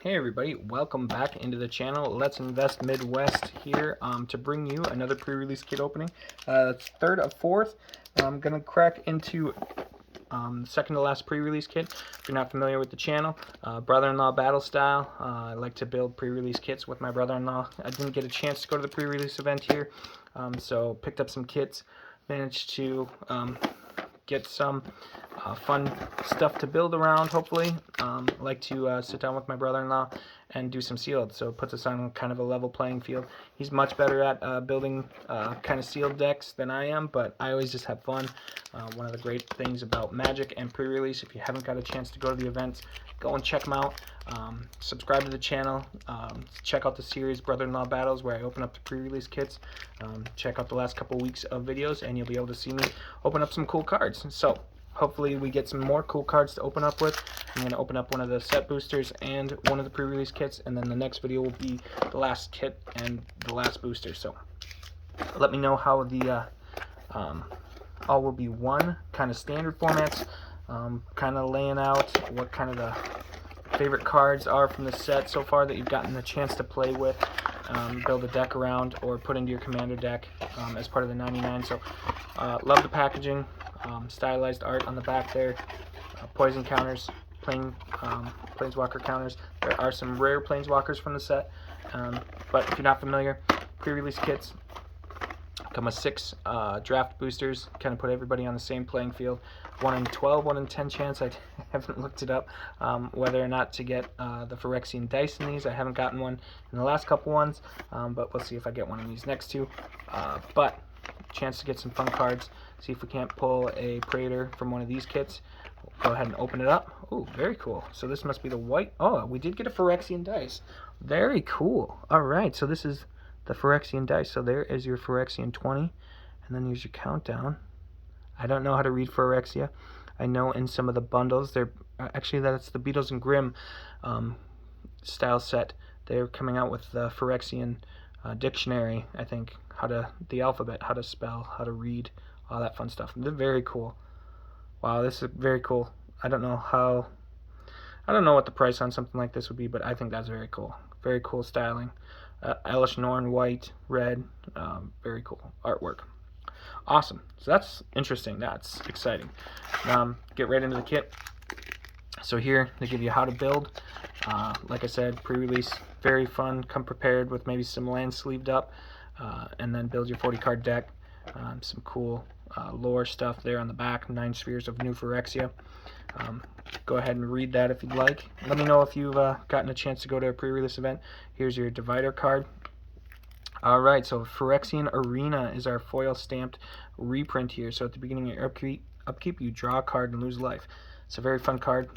Hey everybody, welcome back into the channel. Let's Invest Midwest here to bring you another pre-release kit opening. It's third of fourth. I'm going to crack into second to last pre-release kit. If you're not familiar with the channel, brother-in-law battle style. I like to build pre-release kits with my brother-in-law. I didn't get a chance to go to the pre-release event here, so picked up some kits, managed to get some fun stuff to build around, hopefully. Like to sit down with my brother-in-law and do some sealed, so it puts us on kind of a level playing field. He's much better at building kind of sealed decks than I am, but I always just have fun. One of the great things about Magic and pre-release, if you haven't got a chance to go to the events, go and check them out. Subscribe to the channel. Check out the series Brother-in-Law Battles, where I open up the pre-release kits. Check out the last couple weeks of videos, and you'll be able to see me open up some cool cards. So hopefully we get some more cool cards to open up with. I'm going to open up one of the set boosters and one of the pre-release kits, and then the next video will be the last kit and the last booster. So let me know how the all will be one kind of standard formats, kind of laying out what kind of the favorite cards are from the set so far that you've gotten a chance to play with, build a deck around, or put into your commander deck as part of the 99. So love the packaging, stylized art on the back there, poison counters, planeswalker counters. There are some rare planeswalkers from the set, but if you're not familiar, pre-release kits come with 6 draft boosters, kind of put everybody on the same playing field. 1 in 12, 1 in 10 chance. I haven't looked it up whether or not to get the Phyrexian dice in these. I haven't gotten one in the last couple ones, but we'll see if I get one in these next two. But chance to get some fun cards. See if we can't pull a Praetor from one of these kits. We'll go ahead and open it up. Oh, very cool. So this must be the white. Oh, we did get a Phyrexian dice. Very cool. All right, so this is the Phyrexian dice. So there is your Phyrexian 20, and then here's your countdown. I don't know how to read Phyrexia. I know in some of the bundles, they're actually, that's the Beatles and Grimm style set. They're coming out with the Phyrexian dictionary, I think, the alphabet, how to spell, how to read, all that fun stuff. They're very cool. Wow, this is very cool. I don't know what the price on something like this would be, but I think that's very cool. Very cool styling. Elish Norn, white, red, very cool artwork. Awesome. So that's interesting. That's exciting. Get right into the kit. So here they give you how to build. Like I said, pre-release, very fun. Come prepared with maybe some lands sleeved up, and then build your 40-card deck. Some cool lore stuff there on the back. 9 spheres of new Phyrexia. Go ahead and read that if you'd like. Let me know if you've gotten a chance to go to a pre-release event. Here's your divider card. Alright, so Phyrexian Arena is our foil stamped reprint here. So at the beginning of your upkeep, you draw a card and lose life. It's a very fun card.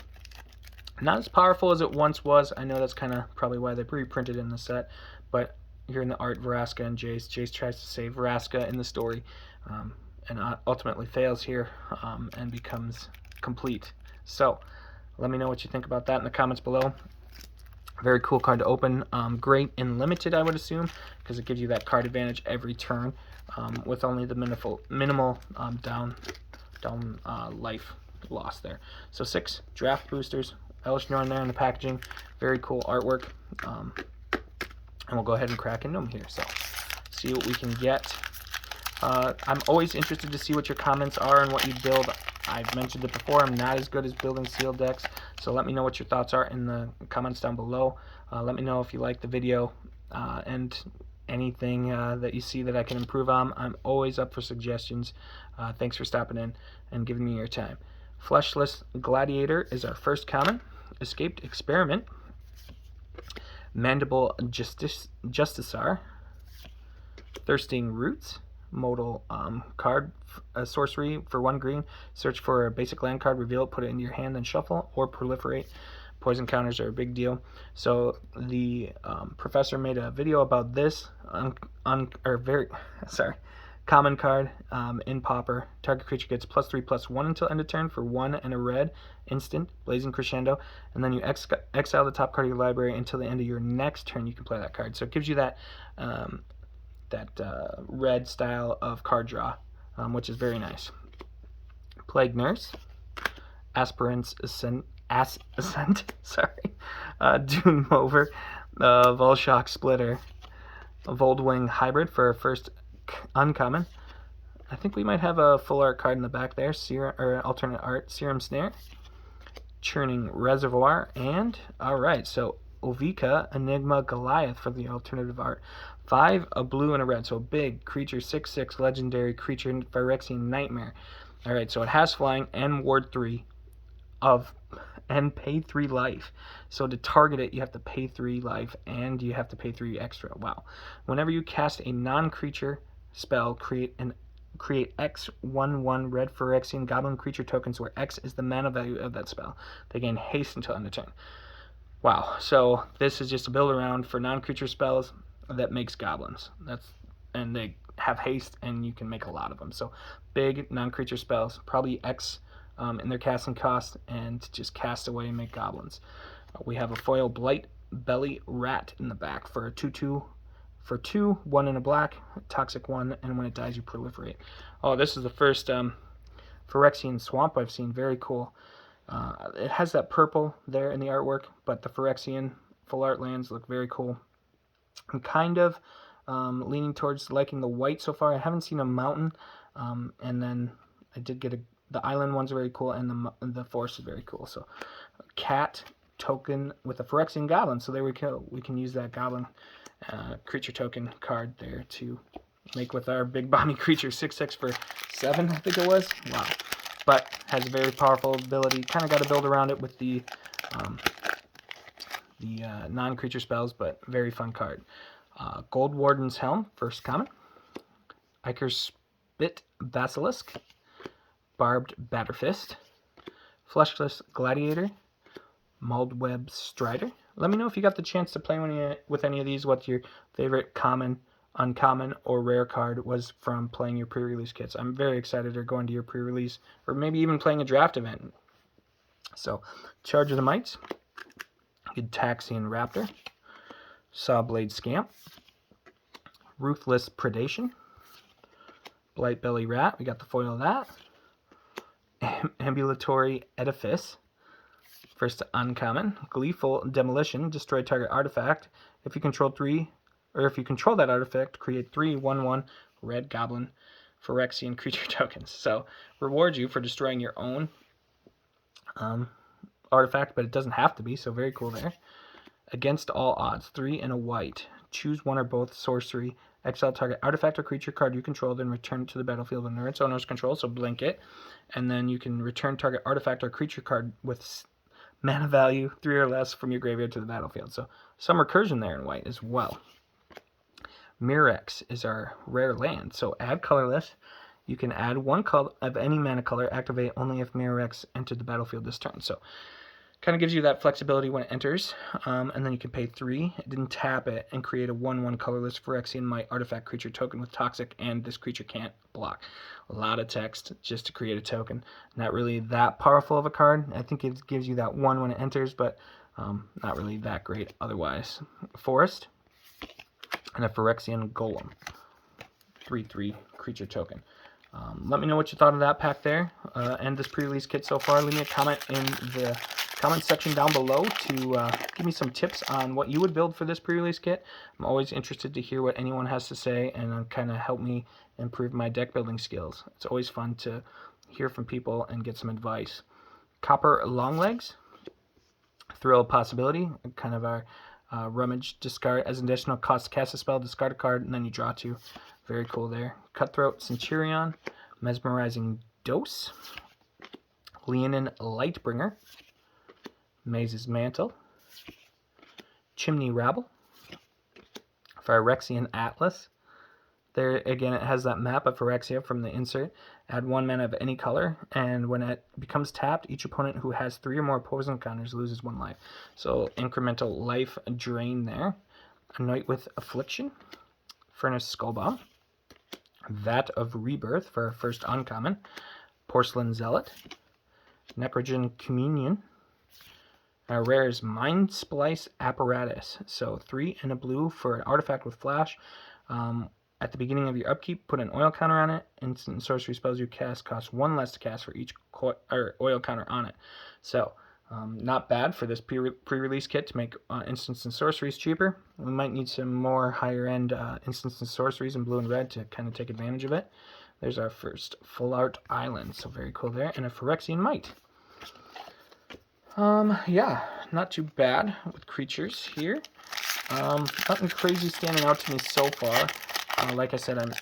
Not as powerful as it once was. I know that's kind of probably why they reprinted in the set. But here in the art, Vraska and Jace. Jace tries to save Vraska in the story, and ultimately fails here and becomes complete. So let me know what you think about that in the comments below. Very cool card to open. Great in limited, I would assume, because it gives you that card advantage every turn with only the minimal down life loss there. So 6 draft boosters. Elish Norn there in the packaging. Very cool artwork. And we'll go ahead and crack into them here. So see what we can get. I'm always interested to see what your comments are and what you build. I've mentioned it before, I'm not as good as building sealed decks, so let me know what your thoughts are in the comments down below. Let me know if you like the video and anything that you see that I can improve on. I'm always up for suggestions. Thanks for stopping in and giving me your time. Fleshless Gladiator is our first common. Escaped Experiment. Mandible Justiciar. Thirsting Roots. Modal card, sorcery for 1 green. Search for a basic land card, reveal it, put it into your hand, then shuffle or proliferate. Poison counters are a big deal. So the professor made a video about this common card in Pauper. Target creature gets +3/+1 until end of turn for 1 and a red instant, Blazing Crescendo, and then you exile the top card of your library until the end of your next turn. You can play that card. So it gives you that red style of card draw, which is very nice. Plague Nurse, Aspirant's Ascent, sorry, Dune Mover, Volshock Splitter, a Voldwing Hybrid for our first uncommon. I think we might have a full art card in the back there, or alternate art, Serum Snare, Churning Reservoir, and, alright, so Ovika, Enigma Goliath for the alternative art. 5, a blue and a red, so a big creature, 6/6 legendary creature, Phyrexian Nightmare. Alright, so it has flying and ward 3 and pay 3 life. So to target it, you have to pay 3 life and you have to pay 3 extra. Wow. Whenever you cast a non-creature spell, create X/1/1 red Phyrexian goblin creature tokens where X is the mana value of that spell. They gain haste until end of turn. Wow. So this is just a build around for non-creature spells that makes goblins. And they have haste and you can make a lot of them. So big non-creature spells, probably X in their casting cost, and just cast away and make goblins. We have a foil Blight Belly Rat in the back for a 2/2 for 2, 1 in a black, toxic 1, and when it dies you proliferate. Oh, this is the first Phyrexian Swamp I've seen. Very cool. It has that purple there in the artwork, but the Phyrexian full art lands look very cool. I'm kind of leaning towards liking the white so far. I haven't seen a mountain, and then I did get the island one's very cool, and the forest is very cool. So, cat token with a Phyrexian goblin. So there we go. We can use that goblin creature token card there to make with our big bomby creature 6/6 for 7, I think it was. Wow. But has a very powerful ability. Kind of got to build around it with the non-creature spells, but very fun card. Gold Warden's Helm, first common. Iker's Spit Basilisk. Barbed Batterfist, Fleshless Gladiator, Moldweb Strider. Let me know if you got the chance to play with any of these, what your favorite common, uncommon, or rare card was from playing your pre-release kits. I'm very excited to go into your pre-release, or maybe even playing a draft event. So, Charge of the Mites, Gitaxian Raptor, Sawblade Scamp, Ruthless Predation, Blight Belly Rat, we got the foil of that, Ambulatory Edifice, first uncommon, Gleeful Demolition, destroy target artifact. If you control that artifact, create 3 1/1 red goblin Phyrexian creature tokens. So rewards you for destroying your own artifact, but it doesn't have to be, so very cool there. Against all odds, 3 and a white. Choose one or both sorcery. Exile target artifact or creature card you control, then return it to the battlefield under its owner's control, so blink it. And then you can return target artifact or creature card with mana value 3 or less from your graveyard to the battlefield. So some recursion there in white as well. Mirrex is our rare land, so add colorless. You can add 1 color of any mana color, activate only if Mirrex entered the battlefield this turn. So kind of gives you that flexibility when it enters, and then you can pay 3, then tap it, and create a 1/1 colorless Phyrexian Might artifact creature token with toxic, and this creature can't block. A lot of text just to create a token. Not really that powerful of a card. I think it gives you that 1 when it enters, but not really that great otherwise. Forest, and a Phyrexian Golem. 3/3 creature token. Let me know what you thought of that pack there, and this pre-release kit so far. Leave me a comment in the comment section down below to give me some tips on what you would build for this pre-release kit. I'm always interested to hear what anyone has to say and kind of help me improve my deck building skills. It's always fun to hear from people and get some advice. Copper Longlegs, Thrill of Possibility, kind of our rummage discard. As an additional cost to cast a spell, discard a card, and then you draw 2. Very cool there. Cutthroat Centurion, Mesmerizing Dose, Leonin Lightbringer, Maze's Mantle, Chimney Rabble, Phyrexian Atlas. There again, it has that map of Phyrexia from the insert. Add 1 mana of any color, and when it becomes tapped, each opponent who has 3 or more opposing counters loses 1 life. So incremental life drain there. Anoint with Affliction, Furnace Skullbomb, Vat of Rebirth for our first uncommon, Porcelain Zealot, Necrogen Communion. Our rare is Mind Splice Apparatus. So 3 and a blue for an artifact with flash. At the beginning of your upkeep, put an oil counter on it. Instant sorcery spells you cast cost 1 less to cast for each oil counter on it. So Not bad for this pre-release kit to make instants and sorceries cheaper. We might need some more higher-end instants and sorceries in blue and red to kind of take advantage of it. There's our first full art island, so very cool there, and a Phyrexian Mite. Yeah, not too bad with creatures here. Nothing crazy standing out to me so far. Like I said, I'm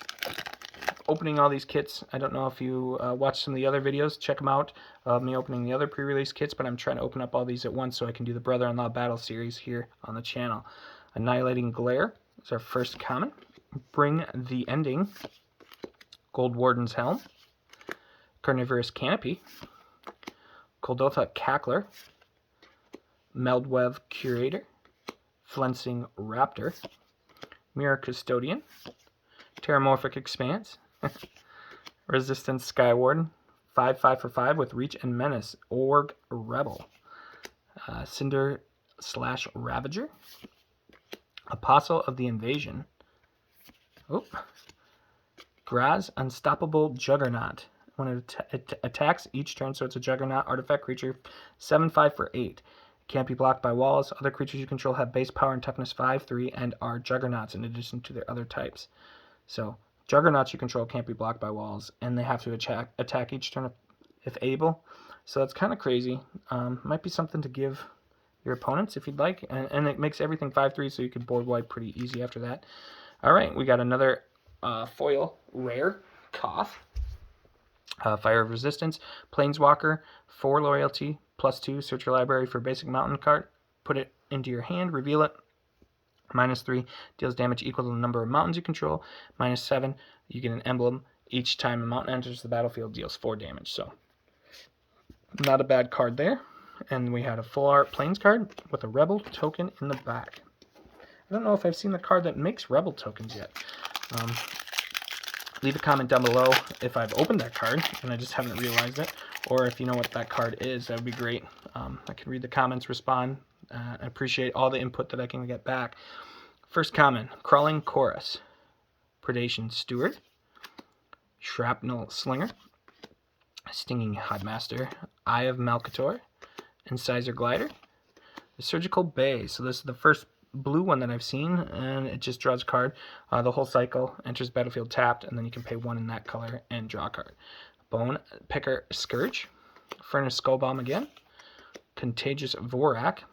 opening all these kits. I don't know if you watched some of the other videos. Check them out of me opening the other pre-release kits, but I'm trying to open up all these at once so I can do the Brother-in-Law Battle series here on the channel. Annihilating Glare is our first common. Bring the Ending. Gold Warden's Helm. Carnivorous Canopy. Koldotha Cackler. Meldweb Curator. Flensing Raptor. Mirror Custodian. Terramorphic Expanse. Resistance Skywarden. 5/5 for 5 with Reach and Menace. Org Rebel. Cinder/Ravager. Apostle of the Invasion. Oop. Graz Unstoppable Juggernaut. When it attacks each turn, so it's a Juggernaut artifact creature. 7/5 for 8. Can't be blocked by walls. Other creatures you control have base power and toughness 5/3 and are Juggernauts in addition to their other types. So Juggernauts you control can't be blocked by walls, and they have to attack each turn if able. So that's kind of crazy. Might be something to give your opponents if you'd like, and it makes everything 5/3, so you can board wipe pretty easy after that. All right, we got another foil rare Koth. Fire of Resistance, Planeswalker, 4 loyalty, +2, search your library for basic mountain card, put it into your hand, reveal it, -3, deals damage equal to the number of mountains you control, -7, you get an emblem, each time a mountain enters the battlefield deals 4 damage, so not a bad card there. And we had a full art Plains card with a Rebel token in the back. I don't know if I've seen the card that makes Rebel tokens yet. Leave a comment down below if I've opened that card and I just haven't realized it, or if you know what that card is. That would be great. I can read the comments, respond. I appreciate all the input that I can get back. First common, Crawling Chorus, Predation Steward, Shrapnel Slinger, Stinging Hidemaster, Eye of Malcator, Incisor Glider, the Surgical Bay. So this is the first blue one that I've seen, and it just draws a card. The whole cycle enters battlefield tapped, and then you can pay 1 in that color and draw a card. Bone Picker Scourge, Furnace Skullbomb again, Contagious Vorak,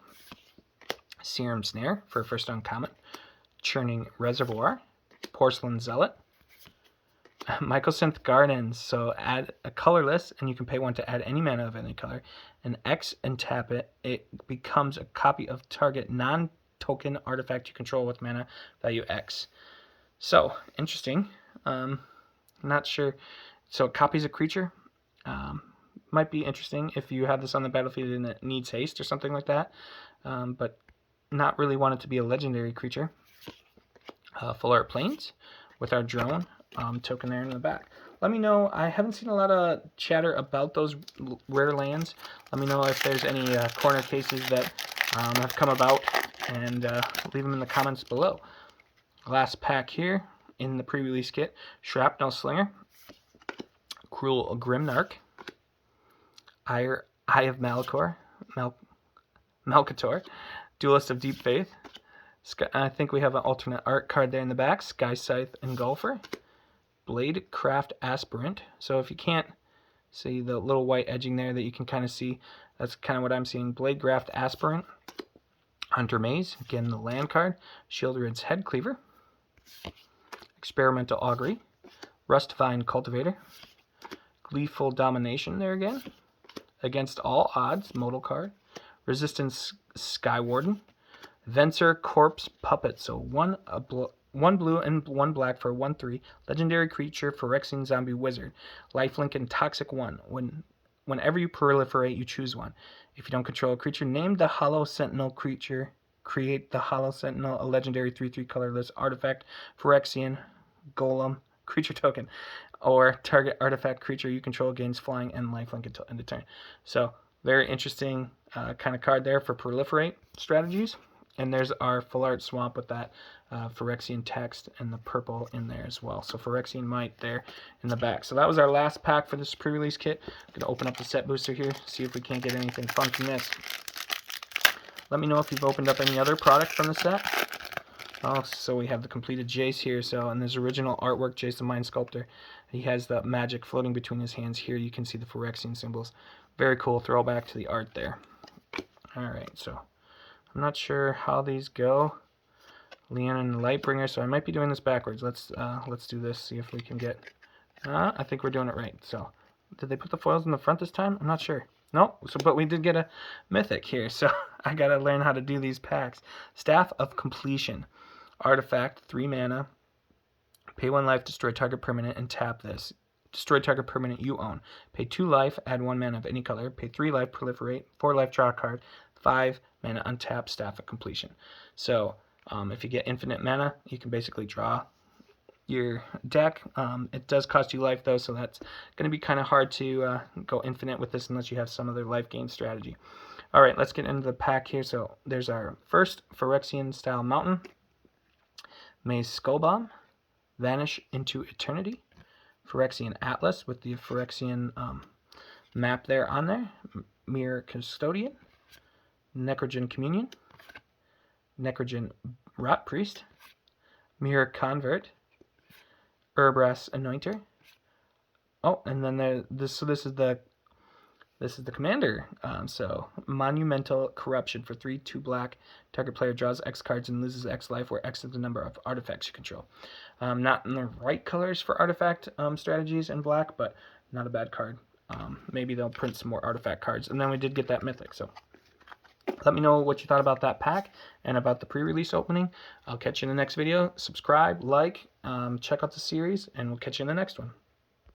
Serum Snare for first uncommon, Churning Reservoir, Porcelain Zealot, Mycosynth Gardens. So add a colorless, and you can pay 1 to add any mana of any color, and X and tap it. It becomes a copy of target non-token artifact you control with mana value X. So interesting. Not sure. So it copies a creature. Might be interesting if you have this on the battlefield and it needs haste or something like that. But not really want it to be a legendary creature. Full art Plains with our drone token there in the back. Let me know. I haven't seen a lot of chatter about those rare lands. Let me know if there's any corner cases that have come about, and leave them in the comments below. Last pack here in the pre-release kit: Shrapnel Slinger, Cruel Grimnarch, Eye of Malcator, Duelist of Deep Faith. I think we have an alternate art card there in the back. Sky Scythe Engulfer, Bladecraft Aspirant. So if you can't see the little white edging there that you can kind of see, that's kind of what I'm seeing. Bladecraft Aspirant, Hunter Maze, again the land card. Shieldred's Headcleaver, Experimental Augury, Rustvine Cultivator, Gleeful Domination there again. Against All Odds, modal card. Resistance Skywarden, Venser Corpse Puppet. So one blue and 1 black for 1/3. Legendary creature, Phyrexian Zombie Wizard. Lifelink and Toxic 1. Whenever you proliferate, you choose one. If you don't control a creature, name the Hollow Sentinel creature. Create the Hollow Sentinel, a legendary 3/3 colorless artifact, Phyrexian Golem creature token, or target artifact creature you control gains flying and lifelink until end of turn. So very interesting kind of card there for proliferate strategies. And there's our full art swamp with that Phyrexian text and the purple in there as well. So Phyrexian Might there in the back. So that was our last pack for this pre-release kit. I'm going to open up the set booster here, see if we can't get anything fun from this. Let me know if you've opened up any other product from the set. Oh, so we have the completed Jace here. So in this original artwork, Jace the Mind Sculptor, he has the magic floating between his hands. Here you can see the Phyrexian symbols. Very cool throwback to the art there. Alright, so I'm not sure how these go. Leon and Lightbringer, so I might be doing this backwards. Let's do this, see if we can get... I think we're doing it right. So, did they put the foils in the front this time? I'm not sure. Nope, so, but we did get a mythic here, so I gotta learn how to do these packs. Staff of Completion. Artifact, 3 mana. Pay 1 life, destroy target permanent, and tap this. Destroy target permanent you own. Pay 2 life, add 1 mana of any color. Pay 3 life, proliferate. 4 life, draw a card. 5 mana, untap, Staff of Completion. So, if you get infinite mana, you can basically draw your deck. It does cost you life, though, so that's going to be kind of hard to go infinite with this unless you have some other life gain strategy. Alright, let's get into the pack here. So, there's our first Phyrexian-style Mountain. Maze Skullbomb. Vanish into Eternity. Phyrexian Atlas with the Phyrexian map there on there. Mirror Custodian. Necrogen Communion. Necrogen Rot Priest. Mirror Convert. Urbrass Anointer. Oh, and then this is the commander. So Monumental Corruption for 3, 2 black. Target player draws X cards and loses X life, where X is the number of artifacts you control. Not in the right colors for artifact strategies in black, but not a bad card. Maybe they'll print some more artifact cards. And then we did get that mythic. So let me know what you thought about that pack and about the pre-release opening. I'll catch you in the next video. Subscribe, like, check out the series, and we'll catch you in the next one.